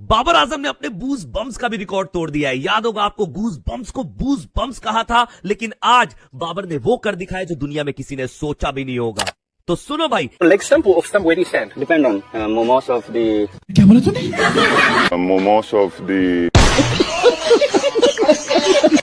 बाबर आजम ने अपने बूज बम्स का भी रिकॉर्ड तोड़ दिया है। याद होगा आपको, गूज बम्स को बूज बम्स कहा था, लेकिन आज बाबर ने वो कर दिखाया जो दुनिया में किसी ने सोचा भी नहीं होगा। तो सुनो भाई, Like some very sad. Depend on momos of the. क्या बोला तूने? momos of the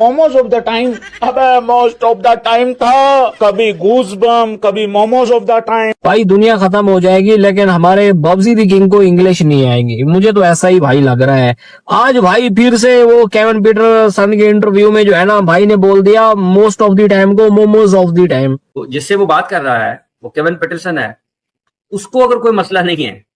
momos of the time. अबे मोस्ट ऑफ द टाइम था, कभी गूज़बम कभी मोमोज ऑफ द टाइम। भाई दुनिया खत्म हो जाएगी लेकिन हमारे बब्जी द किंग को इंग्लिश नहीं आएगी, मुझे तो ऐसा ही भाई लग रहा है। आज भाई फिर से वो केविन पीटरसन के इंटरव्यू में जो है ना, भाई ने बोल दिया मोस्ट ऑफ द टाइम को मोमोज ऑफ द टाइम। जिससे वो बात कर रहा है वो केविन पीटरसन है, उसको अगर कोई मसला नहीं है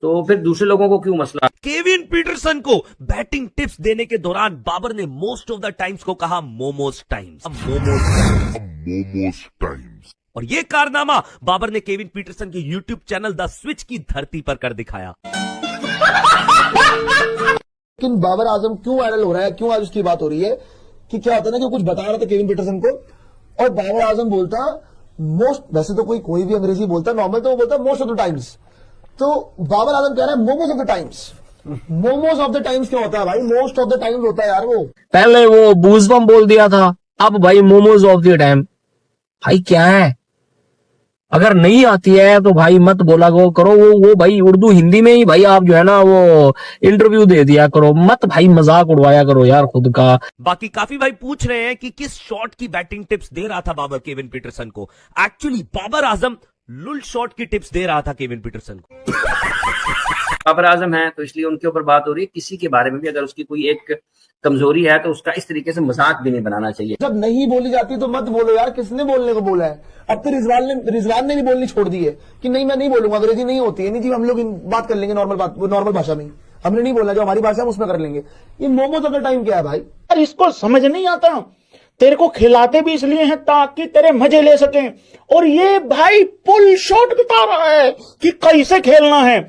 तो फिर दूसरे लोगों को क्यों मसला। केविन पीटरसन को बैटिंग टिप्स देने के दौरान बाबर ने मोस्ट ऑफ द टाइम्स को कहा मोमोज टाइम्स। momos times. और ये कारनामा बाबर ने केविन पीटरसन के यूट्यूब चैनल द स्विच की धरती पर कर दिखाया। लेकिन बाबर आजम क्यों वायरल हो रहा है, क्यों आज उसकी बात हो रही है कि क्या होता है ना कि कुछ बता रहा था केविन पीटरसन को और बाबर आजम बोलता मोस्ट, वैसे तो कोई भी अंग्रेजी बोलता नॉर्मल तो वो बोलता मोस्ट ऑफ द टाइम्स, तो बाबर आजम कह रहा है momos of the times. Momos of the times क्या होता है भाई? मोस्ट ऑफ द टाइम्स होता है यार। वो पहले वो बूजबम बोल दिया था, अब भाई मोमोज ऑफ द टाइम। भाई क्या है, अगर नहीं आती है तो भाई मत बोला करो वो भाई उर्दू हिंदी में ही भाई आप जो है ना वो इंटरव्यू दे दिया करो, मत भाई मजाक उड़वाया करो यार खुद का। बाकी काफी भाई पूछ रहे हैं कि किस शॉट की बैटिंग टिप्स दे रहा था बाबर केविन पीटरसन को। एक्चुअली बाबर आजम लुल शॉट की टिप्स दे रहा था केविन पीटरसन को। बाबर आजम है तो इसलिए उनके ऊपर बात हो रही है। किसी के बारे में भी अगर उसकी कोई एक कमजोरी है तो उसका इस तरीके से मजाक भी नहीं बनाना चाहिए। जब नहीं बोली जाती तो मत बोलो यार, किसने बोलने को बोला है? अब तो रिजवान ने भी बोलनी छोड़ दी है कि नहीं मैं नहीं बोलूंगा, अंग्रेजी नहीं होती है, नहीं जी हम लोग बात कर लेंगे नॉर्मल भाषा में, हमने नहीं बोलना, जो हमारी भाषा है उसमें कर लेंगे। ये मोमोज ऑफ द टाइम क्या है भाई? यार इसको समझ नहीं आता, तेरे को खिलाते भी इसलिए हैं ताकि तेरे मजे ले सकें, और ये भाई पुल शॉट बता रहा है कि कैसे खेलना है।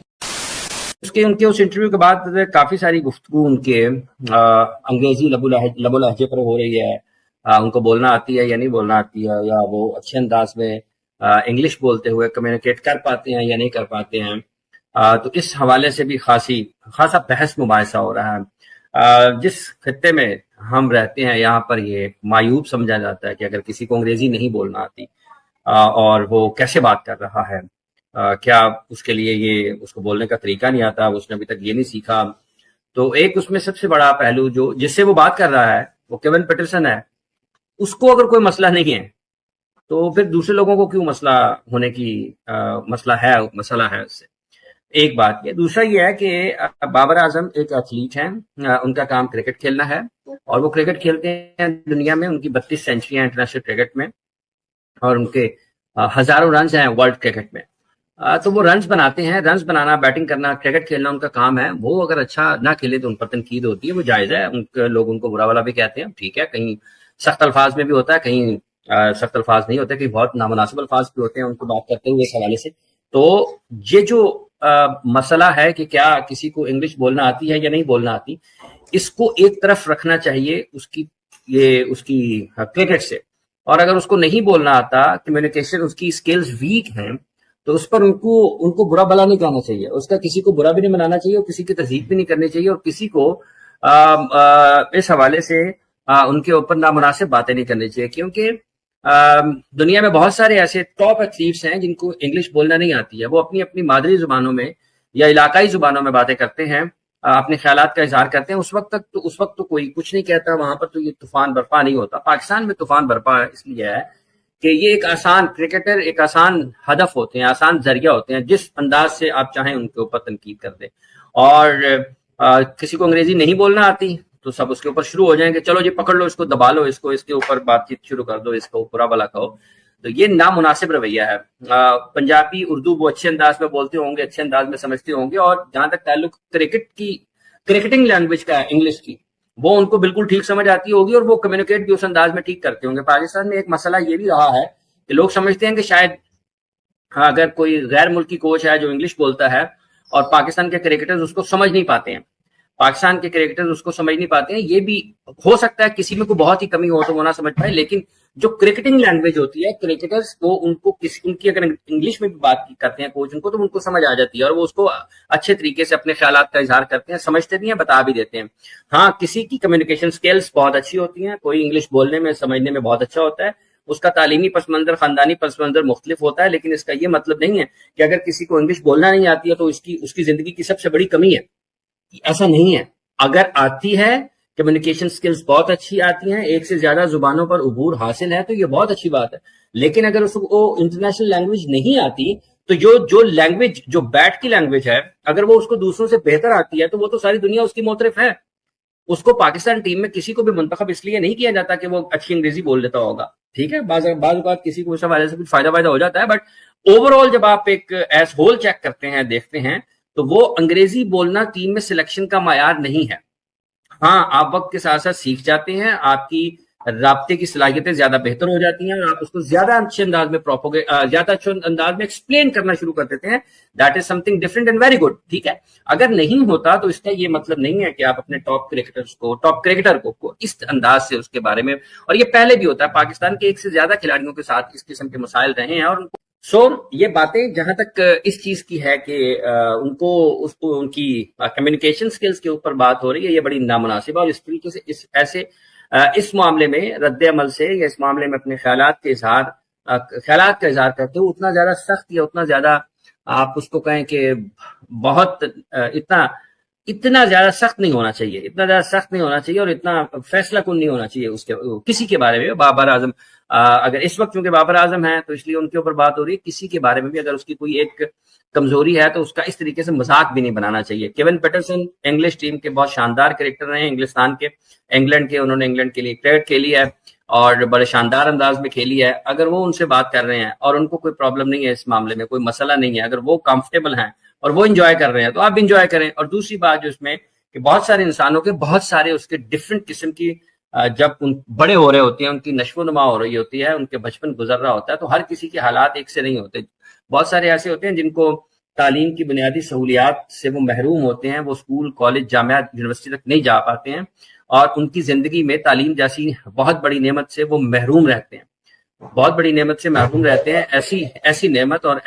उनके उस इंटरव्यू के बाद काफी सारी गुफ्तगू उनके अंग्रेजी लबो लहजे पर हो रही है। उनको बोलना आती है या नहीं बोलना आती है, या वो अच्छे अंदाज में इंग्लिश बोलते हुए कम्युनिकेट कर पाते हैं या नहीं कर पाते हैं। तो इस हवाले से भी खासा बहस मुबाहिसा हो रहा है। जिस खत्ते में हम रहते हैं यहाँ पर ये मायूब समझा जाता है कि अगर किसी को अंग्रेजी नहीं बोलना आती और वो कैसे बात कर रहा है, क्या उसके लिए ये उसको बोलने का तरीका नहीं आता, उसने अभी तक ये नहीं सीखा। तो एक उसमें सबसे बड़ा पहलू जो जिससे वो बात कर रहा है वो केविन पीटरसन है, उसको अगर कोई मसला नहीं है तो फिर दूसरे लोगों को क्यों मसला होने की मसला है उससे। एक बात ये, दूसरा ये है कि बाबर आजम एक एथलीट हैं, उनका काम क्रिकेट खेलना है और वो क्रिकेट खेलते हैं दुनिया में, उनकी 32 सेंचुरियां इंटरनेशनल क्रिकेट में और उनके हजारों रन हैं वर्ल्ड क्रिकेट में। तो वो रन्स बनाते हैं, रन्स बनाना, बैटिंग करना, क्रिकेट खेलना उनका काम है। वो अगर अच्छा ना खेले तो उन पर तनकीद होती है, वो जायज है। उनके लोग उनको बुरा वाला भी कहते हैं, ठीक है, कहीं सख्त अल्फाज में भी होता है, कहीं सख्त अल्फाज नहीं होते, कहीं बहुत नामुनासिब अल्फाज भी होते हैं उनको बात करते हुए इस हवाले से। तो ये जो मसला है कि क्या किसी को इंग्लिश बोलना आती है या नहीं बोलना आती, इसको एक तरफ रखना चाहिए उसकी क्रिकेट से। और अगर उसको नहीं बोलना आता, कम्युनिकेशन उसकी स्किल्स वीक हैं, तो उस पर उनको बुरा भला नहीं कहना चाहिए, उसका किसी को बुरा भी नहीं मनाना चाहिए और किसी की तहजीब भी नहीं करनी चाहिए और किसी को इस हवाले से उनके ऊपर नामुनासिब बातें नहीं करनी चाहिए। क्योंकि दुनिया में बहुत सारे ऐसे टॉप एथलीट्स हैं जिनको इंग्लिश बोलना नहीं आती है, वो अपनी अपनी मादरी जुबानों में या इलाकाई जुबानों में बातें करते हैं, अपने ख्यालात का इजहार करते हैं। उस वक्त तो कोई कुछ नहीं कहता, वहां पर तो ये तूफान बर्पा नहीं होता। पाकिस्तान में तूफान बर्पा इसलिए है कि ये एक आसान हदफ होते हैं, आसान जरिया होते हैं, जिस अंदाज से आप चाहें उनके ऊपर तनकीद कर दें। और किसी को अंग्रेजी नहीं बोलना आती तो सब उसके ऊपर शुरू हो जाएंगे, चलो जी पकड़ लो इसको, दबा लो इसको, इसके ऊपर बातचीत शुरू कर दो, इसको बुरा भला कहो। तो ये नामुनासिब रवैया है। पंजाबी उर्दू वो अच्छे अंदाज में बोलते होंगे, अच्छे अंदाज में समझते होंगे, और जहां तक ताल्लुक क्रिकेटिंग लैंग्वेज का है, इंग्लिश की, वो उनको बिल्कुल ठीक समझ आती होगी और वो कम्युनिकेट भी उस अंदाज में ठीक करते होंगे। पाकिस्तान में एक मसला ये भी रहा है कि लोग समझते हैं कि शायद अगर कोई गैर मुल्की कोच है जो इंग्लिश बोलता है और पाकिस्तान के क्रिकेटर्स उसको समझ नहीं पाते हैं, ये भी हो सकता है किसी में कोई बहुत ही कमी हो तो वो ना समझ पाए, लेकिन जो क्रिकेटिंग लैंग्वेज होती है, क्रिकेटर्स वो उनको उनकी अगर इंग्लिश में भी बात करते हैं कोच उनको, तो उनको समझ आ जाती है और वो उसको अच्छे तरीके से अपने ख्यालात का इजहार करते हैं, समझते भी हैं, बता भी देते हैं। हाँ, किसी की कम्युनिकेशन स्किल्स बहुत अच्छी होती हैं, कोई इंग्लिश बोलने में समझने में बहुत अच्छा होता है, उसका तालीमी पस मंजर, खानदानी पस मंजर मुख्तलिफ होता है, लेकिन इसका ये मतलब नहीं है कि अगर किसी को इंग्लिश बोलना नहीं आती है तो उसकी जिंदगी की सबसे बड़ी कमी है। ऐसा नहीं है। अगर आती है, कम्युनिकेशन स्किल्स बहुत अच्छी आती हैं, एक से ज्यादा जुबानों पर उबूर हासिल है, तो ये बहुत अच्छी बात है। लेकिन अगर उसको इंटरनेशनल लैंग्वेज नहीं आती, तो जो लैंग्वेज, जो बैट की लैंग्वेज है, अगर वो उसको दूसरों से बेहतर आती है तो वो तो सारी दुनिया उसकी मोतरफ है। उसको पाकिस्तान टीम में किसी को भी मुंतखब इसलिए नहीं किया जाता कि वो अच्छी अंग्रेजी बोल लेता होगा, ठीक है, बाज़ औक़ात किसी को इस हवाले से कुछ फायदा हो जाता है, बट ओवरऑल जब आप एक एज होल चेक करते हैं, देखते हैं, तो वो अंग्रेजी बोलना टीम में सिलेक्शन का मायार नहीं है। हाँ, आप वक्त के साथ साथ सीख जाते हैं, आपकी राब्ते की सलाहियतें ज्यादा बेहतर हो जाती हैं और आप उसको ज्यादा अच्छे अंदाज में ज्यादा अच्छे अंदाज में एक्सप्लेन करना शुरू कर देते हैं। That is something different and very good, ठीक है। अगर नहीं होता तो इसका ये मतलब नहीं है कि आप अपने टॉप क्रिकेटर को इस अंदाज से उसके बारे में, और ये पहले भी होता है, पाकिस्तान के एक से ज्यादा खिलाड़ियों के साथ इस किस्म के मसाइल रहे हैं और ये बातें जहां तक इस चीज की है कि उनकी कम्युनिकेशन स्किल्स के ऊपर बात हो रही है, ये बड़ी नामुनासिब है और इस तरीके से इस मामले में रद्द अमल से या इस मामले में अपने ख्यालात का इजहार करते हो उतना ज्यादा सख्त या उतना ज्यादा आप उसको कहें कि बहुत इतना ज्यादा सख्त नहीं होना चाहिए, और इतना फैसला कुन नहीं होना चाहिए उसके किसी के बारे में। बाबर आजम, अगर इस वक्त चूंकि बाबर आजम है तो इसलिए उनके ऊपर बात हो रही है, किसी के बारे में भी अगर उसकी कोई एक कमजोरी है तो उसका इस तरीके से मजाक भी नहीं बनाना चाहिए। केविन पीटरसन इंग्लिश टीम के बहुत शानदार क्रिकेटर रहे हैं, उन्होंने इंग्लैंड के लिए क्रिकेट खेली है और बड़े शानदार अंदाज में खेली है। अगर वो उनसे बात कर रहे हैं और उनको कोई प्रॉब्लम नहीं है, इस मामले में कोई मसला नहीं है, अगर वो कंफर्टेबल हैं और वो इंजॉय कर रहे हैं तो आप भी इंजॉय करें। और दूसरी बात जो इसमें कि बहुत सारे इंसानों के बहुत सारे उसके डिफरेंट किस्म की जब बड़े हो रहे होते हैं, उनकी नश्व नुमा हो रही होती है, उनके बचपन गुजर रहा होता है, तो हर किसी के हालात एक से नहीं होते। बहुत सारे ऐसे होते हैं जिनको तालीम की बुनियादी सहूलियात से वो महरूम होते हैं, वो स्कूल, कॉलेज, जामिया, यूनिवर्सिटी तक नहीं जा पाते हैं और उनकी जिंदगी में तालीम जैसी बहुत बड़ी नेमत से वो महरूम रहते हैं। ऐसी नेमत और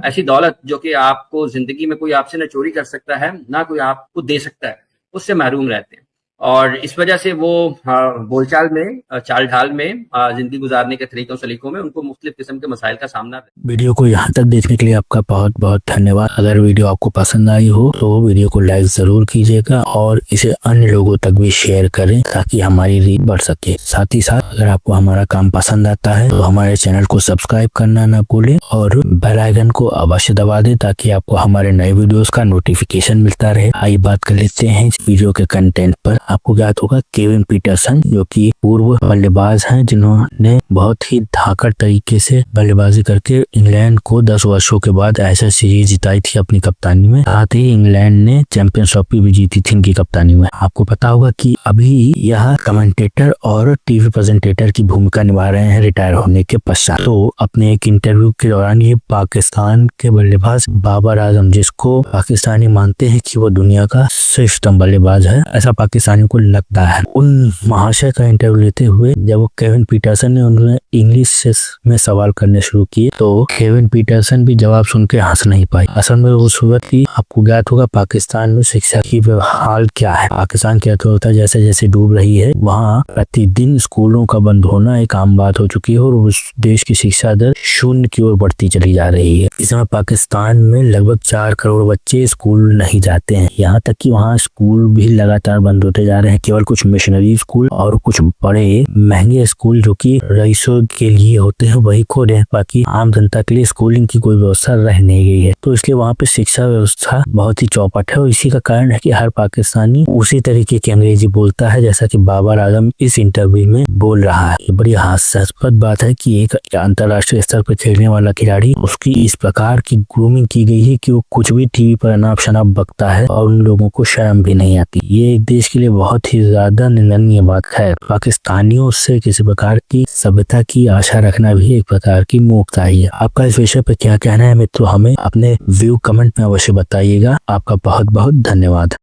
ऐसी दौलत जो कि आपको जिंदगी में कोई आपसे न चोरी कर सकता है, ना कोई आपको दे सकता है, उससे महरूम रहते हैं। और इस वजह से वो बोलचाल में, चाल ढाल में, जिंदगी गुजारने के तरीकों सलीकों में उनको मुख्तलिफ किस्म के मसाइल का सामना। वीडियो को यहाँ तक देखने के लिए आपका बहुत बहुत धन्यवाद। अगर वीडियो आपको पसंद आई हो तो वीडियो को लाइक जरूर कीजिएगा और इसे अन्य लोगों तक भी शेयर करें ताकि हमारी रीच बढ़ सके। साथ ही साथ अगर आपको हमारा काम पसंद आता है तो हमारे चैनल को सब्सक्राइब करना ना भूलें और बेल आइकन को अवश्य दबा दें ताकि आपको हमारे नए वीडियोस का नोटिफिकेशन मिलता रहे। आइए बात कर लेते हैं इस वीडियो के कंटेंट पर। आपको ज्ञात होगा केविन पीटरसन जो कि पूर्व बल्लेबाज हैं, जिन्होंने बहुत ही धाकड़ तरीके से बल्लेबाजी करके इंग्लैंड को 10 वर्षों के बाद ऐसा सीरीज जिताई थी अपनी कप्तानी में। साथ ही इंग्लैंड ने चैंपियंस ट्रॉफी भी जीती थी इनकी कप्तानी में। आपको पता होगा कि अभी यह कमेंटेटर और टीवी प्रेजेंटेटर की भूमिका निभा रहे हैं रिटायर होने के पश्चात। तो अपने एक इंटरव्यू के दौरान ये पाकिस्तान के बल्लेबाज बाबर आजम, जिसको पाकिस्तानी मानते हैं कि वो दुनिया का श्रेष्ठतम बल्लेबाज है, ऐसा पाकिस्तानियों को लगता है, उन महाशय का इंटरव्यू लेते हुए जब वो केविन पीटरसन ने उन्हें इंग्लिश में सवाल करने शुरू किए तो केविन पीटरसन भी जवाब सुन के हंस नहीं पाई। असल में उस वक्त ही आपको ज्ञात होगा पाकिस्तान में शिक्षा की हाल क्या है। पाकिस्तान की अर्थव्यवस्था जैसे जैसे डूब रही है, वहाँ प्रतिदिन स्कूलों का बंद होना एक आम बात हो चुकी है और उस देश की शिक्षा दर शून्य की ओर बढ़ती चली जा रही है। इस समय पाकिस्तान में लगभग 4 करोड़ बच्चे स्कूल नहीं जाते हैं, यहाँ तक कि वहाँ स्कूल भी लगातार बंद होते जा रहे हैं। केवल कुछ मिशनरी स्कूल और कुछ बड़े महंगे स्कूल जो कि रईसों के लिए होते हैं वही खोले हैं, बाकी आम जनता के लिए स्कूलिंग की कोई व्यवस्था रह नहीं गई है। तो इसलिए वहाँ पे शिक्षा व्यवस्था बहुत ही चौपट है और इसी का कारण है कि हर पाकिस्तानी उसी तरीके की अंग्रेजी बोलता है जैसा कि बाबर आजम इस इंटरव्यू में बोल रहा है। ये बड़ी हास्यास्पद बात है कि एक अंतर्राष्ट्रीय स्तर पर खेलने वाला खिलाड़ी, उसकी इस प्रकार की ग्रूमिंग की गई है कि वो कुछ भी टीवी पर अनाप शनाप बकता है और उन लोगों को शर्म भी नहीं आती। ये एक देश के लिए बहुत ही ज्यादा निंदनीय बात है। पाकिस्तानियों से किसी प्रकार की सभ्यता की आशा रखना भी एक प्रकार की मूर्खता ही है। आपका इस विषय पर क्या कहना है मित्रों, हमें अपने व्यू कमेंट में अवश्य बताइएगा। आपका बहुत बहुत धन्यवाद।